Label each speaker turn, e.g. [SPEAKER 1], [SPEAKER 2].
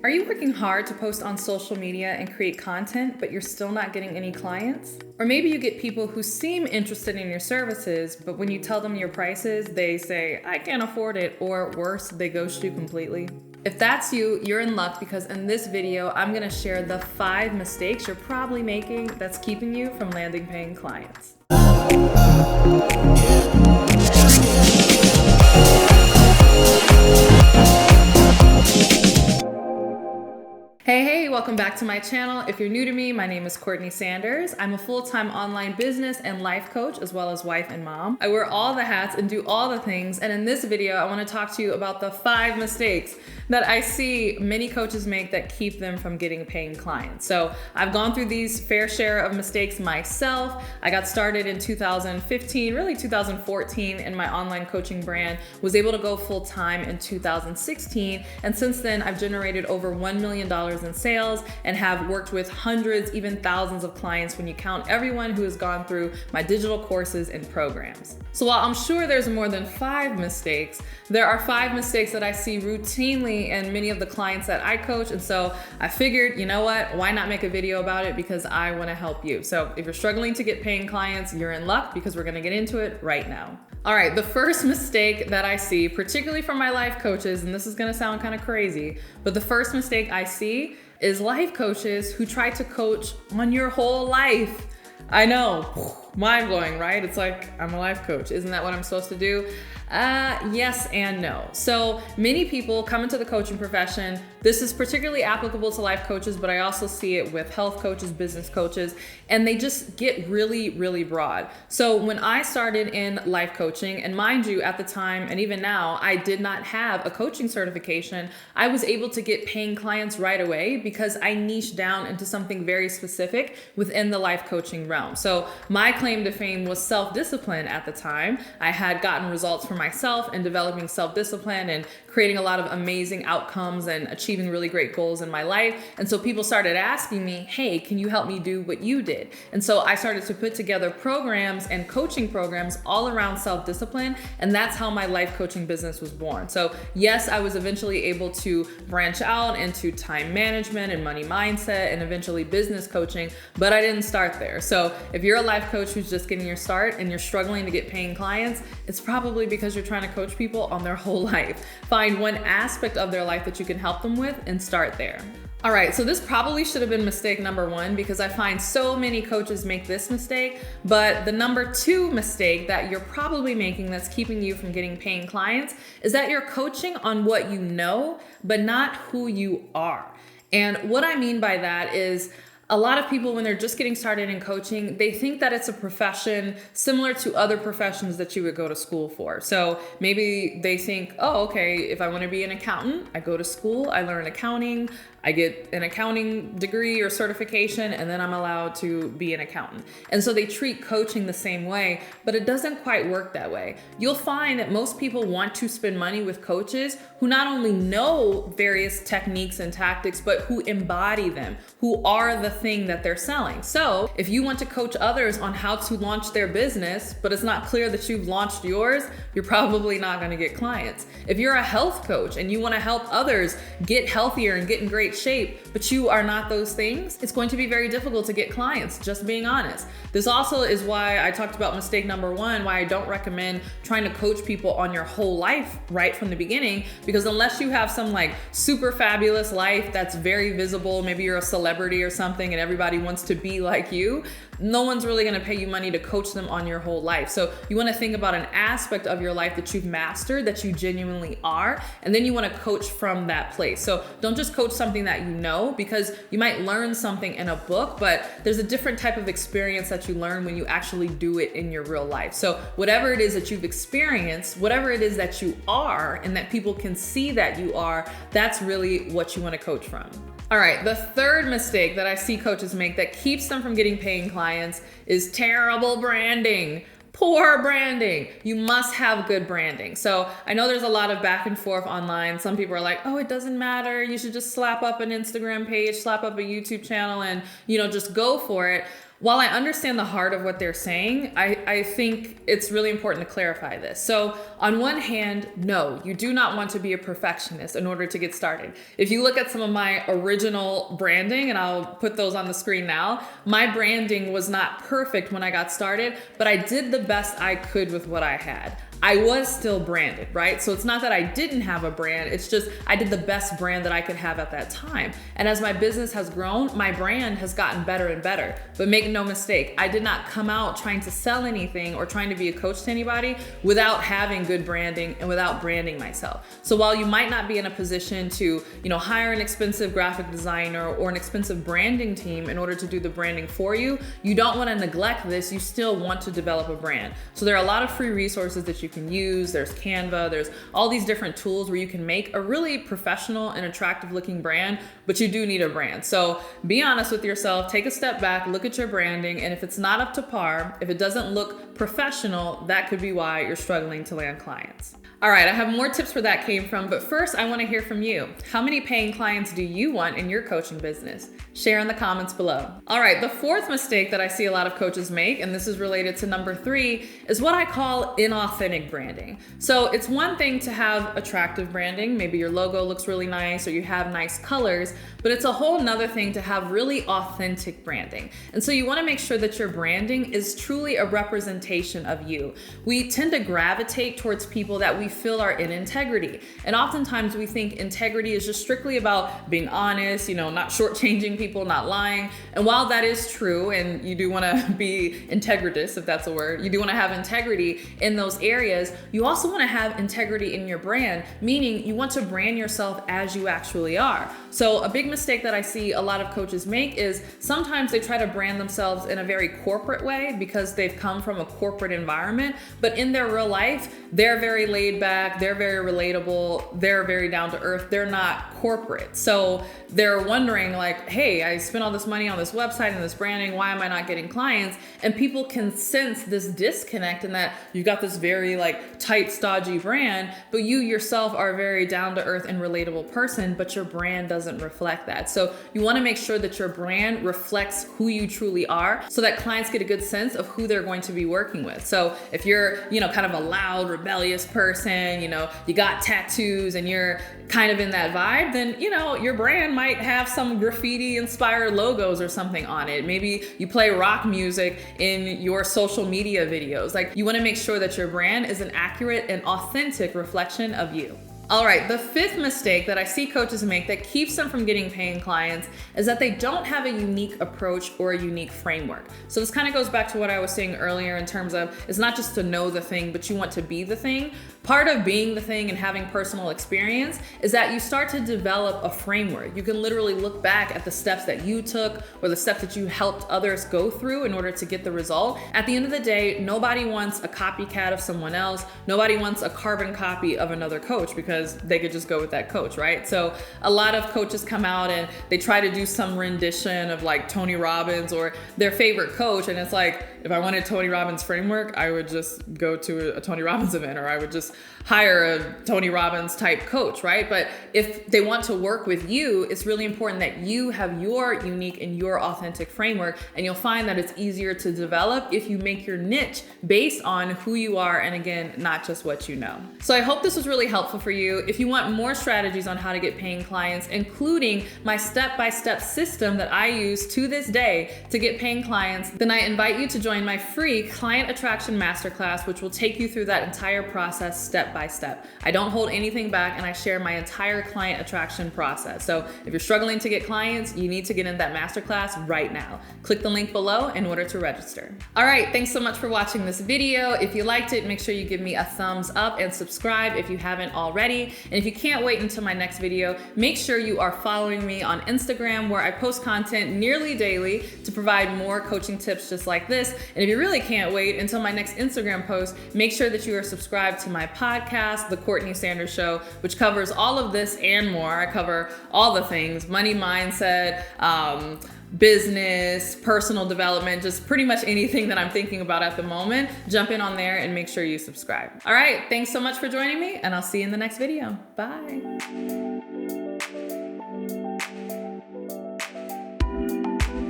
[SPEAKER 1] Are you working hard to post on social media and create content, but you're still not getting any clients? Or maybe you get people who seem interested in your services, but when you tell them your prices, they say, I can't afford it, or worse, they ghost you completely. If that's you, you're in luck because in this video, I'm gonna share the 5 mistakes you're probably making that's keeping you from landing paying clients. Hey, welcome back to my channel. If you're new to me, my name is CourtneyLSanders. I'm a full-time online business and life coach, as well as wife and mom. I wear all the hats and do all the things. And in this video, I want to talk to you about the 5 mistakes that I see many coaches make that keep them from getting paying clients. So I've gone through these fair share of mistakes myself. I got started in 2015, really 2014 in my online coaching brand, was able to go full-time in 2016. And since then, I've generated over $1 million in sales and have worked with hundreds, even thousands of clients when you count everyone who has gone through my digital courses and programs. So while I'm sure there's more than 5 mistakes, there are 5 mistakes that I see routinely in many of the clients that I coach. And so I figured, you know what, why not make a video about it? Because I want to help you. So if you're struggling to get paying clients, you're in luck because we're going to get into it right now. All right, the first mistake that I see, particularly from my life coaches, and this is gonna sound kind of crazy, but the first mistake I see is life coaches who try to coach on your whole life. I know, mind blowing, right? It's like, I'm a life coach. Isn't that what I'm supposed to do? Yes and no. So many people come into the coaching profession. This is particularly applicable to life coaches, but I also see it with health coaches, business coaches, and they just get really, really broad. So when I started in life coaching, and mind you, at the time, and even now, I did not have a coaching certification, I was able to get paying clients right away because I niched down into something very specific within the life coaching realm. So my claim to fame was self-discipline at the time. I had gotten results for myself in developing self-discipline and creating a lot of amazing outcomes and achieving really great goals in my life. And so people started asking me, hey, can you help me do what you did? And so I started to put together programs and coaching programs all around self-discipline. And that's how my life coaching business was born. So yes, I was eventually able to branch out into time management and money mindset and eventually business coaching, but I didn't start there. So if you're a life coach who's just getting your start and you're struggling to get paying clients, it's probably because you're trying to coach people on their whole life. Find one aspect of their life that you can help them with and start there. All right, so this probably should have been mistake number 1 because I find so many coaches make this mistake, but the number 2 mistake that you're probably making that's keeping you from getting paying clients is that you're coaching on what you know, but not who you are. And what I mean by that is a lot of people, when they're just getting started in coaching, they think that it's a profession similar to other professions that you would go to school for. So maybe they think, oh, okay, if I want to be an accountant, I go to school, I learn accounting, I get an accounting degree or certification, and then I'm allowed to be an accountant. And so they treat coaching the same way, but it doesn't quite work that way. You'll find that most people want to spend money with coaches who not only know various techniques and tactics, but who embody them, who are the thing that they're selling. So if you want to coach others on how to launch their business, but it's not clear that you've launched yours, you're probably not going to get clients. If you're a health coach and you want to help others get healthier and get in great shape, but you are not those things, it's going to be very difficult to get clients, just being honest. This also is why I talked about mistake number 1, why I don't recommend trying to coach people on your whole life right from the beginning, because unless you have some like super fabulous life that's very visible, maybe you're a celebrity or something and everybody wants to be like you, no one's really going to pay you money to coach them on your whole life. So you want to think about an aspect of your life that you've mastered, that you genuinely are, and then you want to coach from that place. So don't just coach something that you know, because you might learn something in a book, but there's a different type of experience that you learn when you actually do it in your real life. So whatever it is that you've experienced, whatever it is that you are and that people can see that you are, that's really what you want to coach from. All right, the third mistake that I see coaches make that keeps them from getting paying clients is terrible branding. Poor branding. You must have good branding. So I know there's a lot of back and forth online. Some people are like, oh, it doesn't matter. You should just slap up an Instagram page, slap up a YouTube channel and, just go for it. While I understand the heart of what they're saying, I think it's really important to clarify this. So on one hand, no, you do not want to be a perfectionist in order to get started. If you look at some of my original branding, and I'll put those on the screen now, my branding was not perfect when I got started, but I did the best I could with what I had. I was still branded, right? So it's not that I didn't have a brand, it's just I did the best brand that I could have at that time. And as my business has grown, my brand has gotten better and better. But make no mistake, I did not come out trying to sell anything or trying to be a coach to anybody without having good branding and without branding myself. So while you might not be in a position to, hire an expensive graphic designer or an expensive branding team in order to do the branding for you, you don't want to neglect this. You still want to develop a brand. So there are a lot of free resources that you can use. There's Canva, there's all these different tools where you can make a really professional and attractive looking brand, but you do need a brand. So be honest with yourself, take a step back, look at your branding, and if it's not up to par, if it doesn't look professional, that could be why you're struggling to land clients. All right, I have more tips where that came from, but first I want to hear from you. How many paying clients do you want in your coaching business? Share in the comments below. All right, the fourth mistake that I see a lot of coaches make, and this is related to number 3, is what I call inauthentic branding. So it's one thing to have attractive branding, maybe your logo looks really nice or you have nice colors, but it's a whole nother thing to have really authentic branding. And so you want to make sure that your branding is truly a representation of you. We tend to gravitate towards people that we feel are in integrity. And oftentimes we think integrity is just strictly about being honest, not shortchanging people, not lying. And while that is true, and you do want to be integritous, if that's a word, you do want to have integrity in those areas, you also want to have integrity in your brand, meaning you want to brand yourself as you actually are. So a big mistake that I see a lot of coaches make is sometimes they try to brand themselves in a very corporate way because they've come from a corporate environment, but in their real life, they're very laid back, they're very relatable, they're very down to earth, they're not corporate. So they're wondering like, hey, I spent all this money on this website and this branding, why am I not getting clients? And people can sense this disconnect in that you've got this very tight, stodgy brand, but you yourself are a very down to earth and relatable person, but your brand doesn't reflect that. So you want to make sure that your brand reflects who you truly are so that clients get a good sense of who they're going to be working with. So if you're, kind of a loud, rebellious person, you got tattoos and you're kind of in that vibe, then, your brand might have some graffiti inspired logos or something on it. Maybe you play rock music in your social media videos. You want to make sure that your brand is an accurate and authentic reflection of you. All right, the fifth mistake that I see coaches make that keeps them from getting paying clients is that they don't have a unique approach or a unique framework. So this kind of goes back to what I was saying earlier in terms of it's not just to know the thing, but you want to be the thing. Part of being the thing and having personal experience is that you start to develop a framework. You can literally look back at the steps that you took or the steps that you helped others go through in order to get the result. At the end of the day, nobody wants a copycat of someone else. Nobody wants a carbon copy of another coach because they could just go with that coach, right? So a lot of coaches come out and they try to do some rendition of Tony Robbins or their favorite coach. And it's if I wanted Tony Robbins framework, I would just go to a Tony Robbins event, or I would just hire a Tony Robbins type coach, right? But if they want to work with you, it's really important that you have your unique and your authentic framework, and you'll find that it's easier to develop if you make your niche based on who you are, and again, not just what you know. So I hope this was really helpful for you. If you want more strategies on how to get paying clients, including my step-by-step system that I use to this day to get paying clients, then I invite you to join my free Client Attraction Masterclass, which will take you through that entire process step by step. I don't hold anything back, and I share my entire client attraction process. So if you're struggling to get clients, you need to get in that masterclass right now. Click the link below in order to register. All right, thanks so much for watching this video. If you liked it, make sure you give me a thumbs up and subscribe if you haven't already. And if you can't wait until my next video, make sure you are following me on Instagram, where I post content nearly daily to provide more coaching tips just like this. And if you really can't wait until my next Instagram post, make sure that you are subscribed to my podcast, The Courtney Sanders Show, which covers all of this and more. I cover all the things: money mindset, business, personal development, just pretty much anything that I'm thinking about at the moment. Jump in on there and make sure you subscribe. All right, thanks so much for joining me, and I'll see you in the next video. Bye.